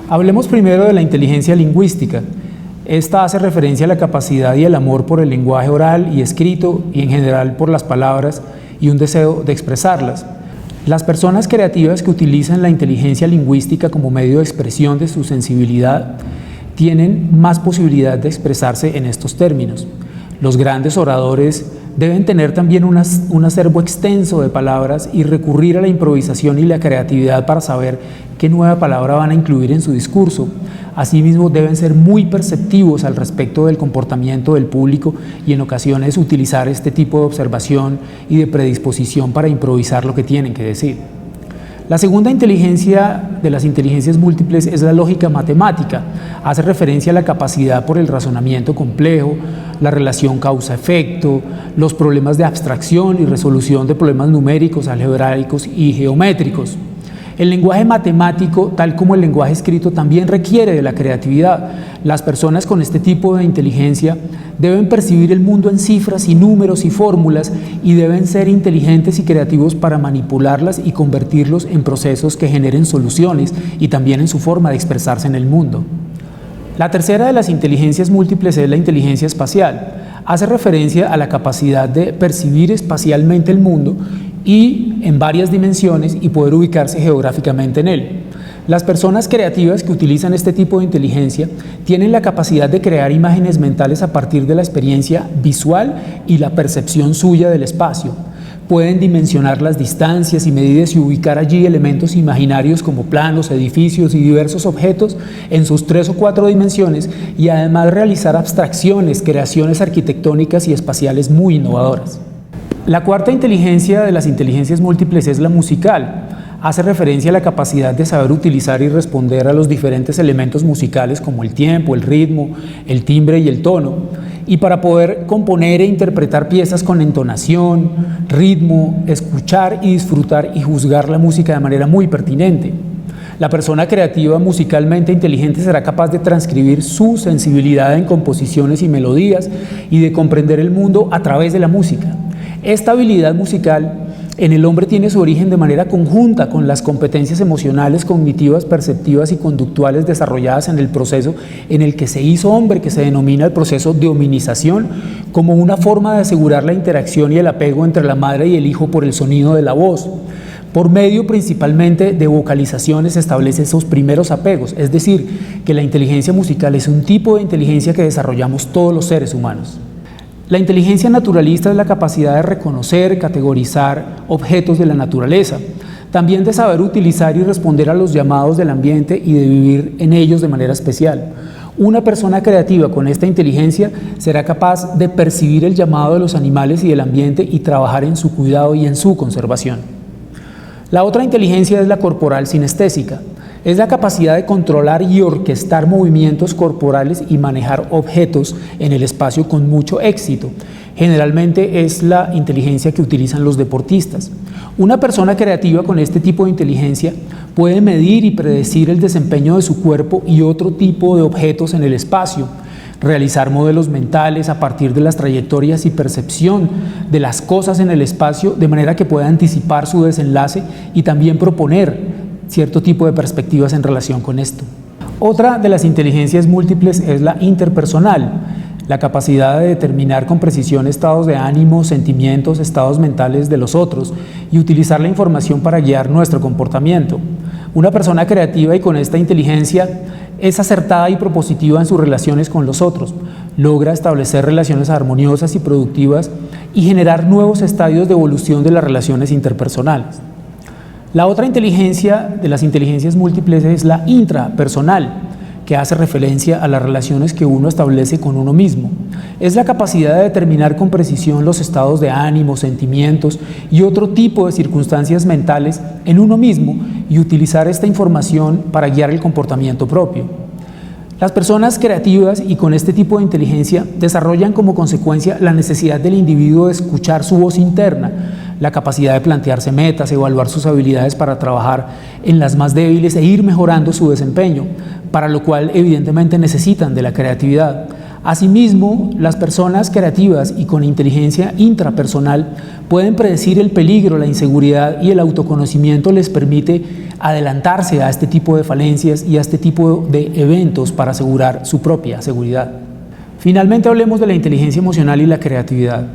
Hablemos primero de la inteligencia lingüística. Esta hace referencia a la capacidad y el amor por el lenguaje oral y escrito y en general por las palabras y un deseo de expresarlas. Las personas creativas que utilizan la inteligencia lingüística como medio de expresión de su sensibilidad tienen más posibilidad de expresarse en estos términos. Los grandes oradores deben tener también un acervo extenso de palabras y recurrir a la improvisación y la creatividad para saber qué nueva palabra van a incluir en su discurso. Asimismo, deben ser muy perceptivos al respecto del comportamiento del público y en ocasiones utilizar este tipo de observación y de predisposición para improvisar lo que tienen que decir. La segunda inteligencia de las inteligencias múltiples es la lógica matemática. Hace referencia a la capacidad por el razonamiento complejo, la relación causa-efecto, los problemas de abstracción y resolución de problemas numéricos, algebraicos y geométricos. El lenguaje matemático, tal como el lenguaje escrito, también requiere de la creatividad. Las personas con este tipo de inteligencia deben percibir el mundo en cifras y números y fórmulas y deben ser inteligentes y creativos para manipularlas y convertirlos en procesos que generen soluciones y también en su forma de expresarse en el mundo. La tercera de las inteligencias múltiples es la inteligencia espacial. Hace referencia a la capacidad de percibir espacialmente el mundo y en varias dimensiones y poder ubicarse geográficamente en él. Las personas creativas que utilizan este tipo de inteligencia tienen la capacidad de crear imágenes mentales a partir de la experiencia visual y la percepción suya del espacio. Pueden dimensionar las distancias y medidas y ubicar allí elementos imaginarios como planos, edificios y diversos objetos en sus 3 o 4 dimensiones y además realizar abstracciones, creaciones arquitectónicas y espaciales muy innovadoras. La cuarta inteligencia de las inteligencias múltiples es la musical. Hace referencia a la capacidad de saber utilizar y responder a los diferentes elementos musicales como el tiempo, el ritmo, el timbre y el tono, y para poder componer e interpretar piezas con entonación, ritmo, escuchar y disfrutar y juzgar la música de manera muy pertinente. La persona creativa musicalmente inteligente será capaz de transcribir su sensibilidad en composiciones y melodías y de comprender el mundo a través de la música. Esta habilidad musical en el hombre tiene su origen de manera conjunta con las competencias emocionales, cognitivas, perceptivas y conductuales desarrolladas en el proceso en el que se hizo hombre, que se denomina el proceso de hominización, como una forma de asegurar la interacción y el apego entre la madre y el hijo por el sonido de la voz. Por medio principalmente de vocalizaciones se establecen esos primeros apegos, es decir, que la inteligencia musical es un tipo de inteligencia que desarrollamos todos los seres humanos. La inteligencia naturalista es la capacidad de reconocer, categorizar objetos de la naturaleza, también de saber utilizar y responder a los llamados del ambiente y de vivir en ellos de manera especial. Una persona creativa con esta inteligencia será capaz de percibir el llamado de los animales y del ambiente y trabajar en su cuidado y en su conservación. La otra inteligencia es la corporal sinestésica. Es la capacidad de controlar y orquestar movimientos corporales y manejar objetos en el espacio con mucho éxito. Generalmente es la inteligencia que utilizan los deportistas. Una persona creativa con este tipo de inteligencia puede medir y predecir el desempeño de su cuerpo y otro tipo de objetos en el espacio, realizar modelos mentales a partir de las trayectorias y percepción de las cosas en el espacio de manera que pueda anticipar su desenlace y también proponer cierto tipo de perspectivas en relación con esto. Otra de las inteligencias múltiples es la interpersonal, la capacidad de determinar con precisión estados de ánimo, sentimientos, estados mentales de los otros y utilizar la información para guiar nuestro comportamiento. Una persona creativa y con esta inteligencia es acertada y propositiva en sus relaciones con los otros, logra establecer relaciones armoniosas y productivas y generar nuevos estadios de evolución de las relaciones interpersonales. La otra inteligencia de las inteligencias múltiples es la intrapersonal, que hace referencia a las relaciones que uno establece con uno mismo. Es la capacidad de determinar con precisión los estados de ánimo, sentimientos y otro tipo de circunstancias mentales en uno mismo y utilizar esta información para guiar el comportamiento propio. Las personas creativas y con este tipo de inteligencia desarrollan como consecuencia la necesidad del individuo de escuchar su voz interna, la capacidad de plantearse metas, evaluar sus habilidades para trabajar en las más débiles e ir mejorando su desempeño, para lo cual evidentemente necesitan de la creatividad. Asimismo, las personas creativas y con inteligencia intrapersonal pueden predecir el peligro, la inseguridad, y el autoconocimiento les permite adelantarse a este tipo de falencias y a este tipo de eventos para asegurar su propia seguridad. Finalmente, hablemos de la inteligencia emocional y la creatividad.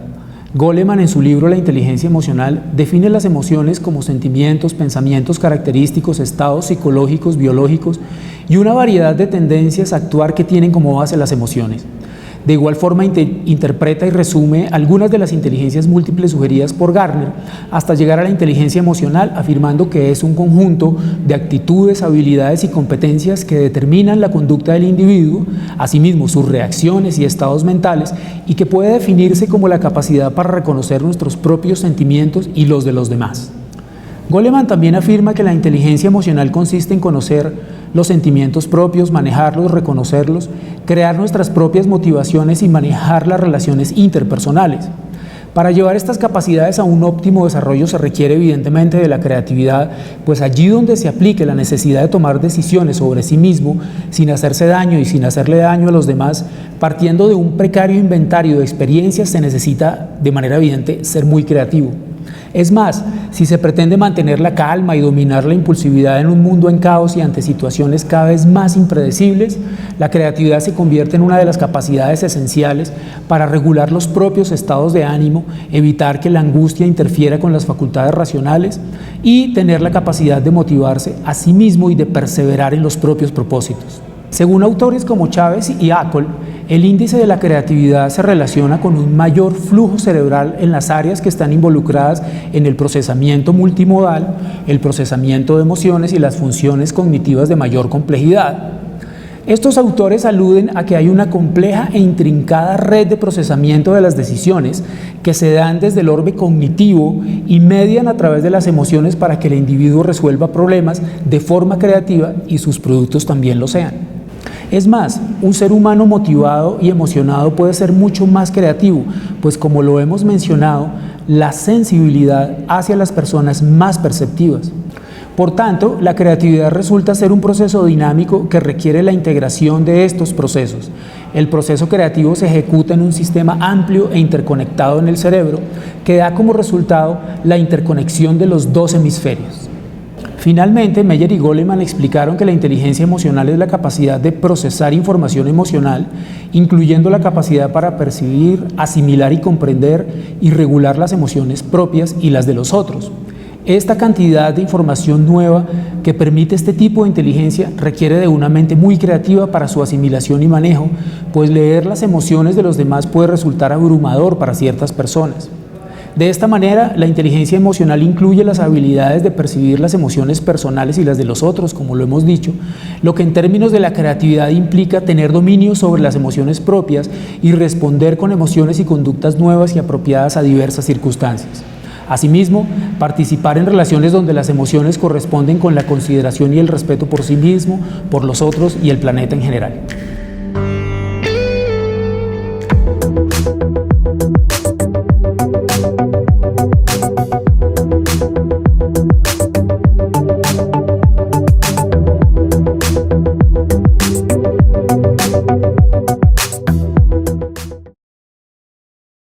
Goleman, en su libro La inteligencia emocional, define las emociones como sentimientos, pensamientos característicos, estados psicológicos, biológicos y una variedad de tendencias a actuar que tienen como base las emociones. De igual forma, interpreta y resume algunas de las inteligencias múltiples sugeridas por Gardner hasta llegar a la inteligencia emocional, afirmando que es un conjunto de actitudes, habilidades y competencias que determinan la conducta del individuo, asimismo sus reacciones y estados mentales, y que puede definirse como la capacidad para reconocer nuestros propios sentimientos y los de los demás. Goleman también afirma que la inteligencia emocional consiste en conocer los sentimientos propios, manejarlos, reconocerlos, crear nuestras propias motivaciones y manejar las relaciones interpersonales. Para llevar estas capacidades a un óptimo desarrollo se requiere evidentemente de la creatividad, pues allí donde se aplique la necesidad de tomar decisiones sobre sí mismo sin hacerse daño y sin hacerle daño a los demás, partiendo de un precario inventario de experiencias, se necesita de manera evidente ser muy creativo. Es más, si se pretende mantener la calma y dominar la impulsividad en un mundo en caos y ante situaciones cada vez más impredecibles, la creatividad se convierte en una de las capacidades esenciales para regular los propios estados de ánimo, evitar que la angustia interfiera con las facultades racionales y tener la capacidad de motivarse a sí mismo y de perseverar en los propios propósitos. Según autores como Chávez y Acol, el índice de la creatividad se relaciona con un mayor flujo cerebral en las áreas que están involucradas en el procesamiento multimodal, el procesamiento de emociones y las funciones cognitivas de mayor complejidad. Estos autores aluden a que hay una compleja e intrincada red de procesamiento de las decisiones que se dan desde el orbe cognitivo y median a través de las emociones para que el individuo resuelva problemas de forma creativa y sus productos también lo sean. Es más, un ser humano motivado y emocionado puede ser mucho más creativo, pues como lo hemos mencionado, la sensibilidad hace a las personas más perceptivas. Por tanto, la creatividad resulta ser un proceso dinámico que requiere la integración de estos procesos. El proceso creativo se ejecuta en un sistema amplio e interconectado en el cerebro, que da como resultado la interconexión de los dos hemisferios. Finalmente, Meyer y Goleman explicaron que la inteligencia emocional es la capacidad de procesar información emocional, incluyendo la capacidad para percibir, asimilar y comprender y regular las emociones propias y las de los otros. Esta cantidad de información nueva que permite este tipo de inteligencia requiere de una mente muy creativa para su asimilación y manejo, pues leer las emociones de los demás puede resultar abrumador para ciertas personas. De esta manera, la inteligencia emocional incluye las habilidades de percibir las emociones personales y las de los otros, como lo hemos dicho, lo que en términos de la creatividad implica tener dominio sobre las emociones propias y responder con emociones y conductas nuevas y apropiadas a diversas circunstancias. Asimismo, participar en relaciones donde las emociones corresponden con la consideración y el respeto por sí mismo, por los otros y el planeta en general.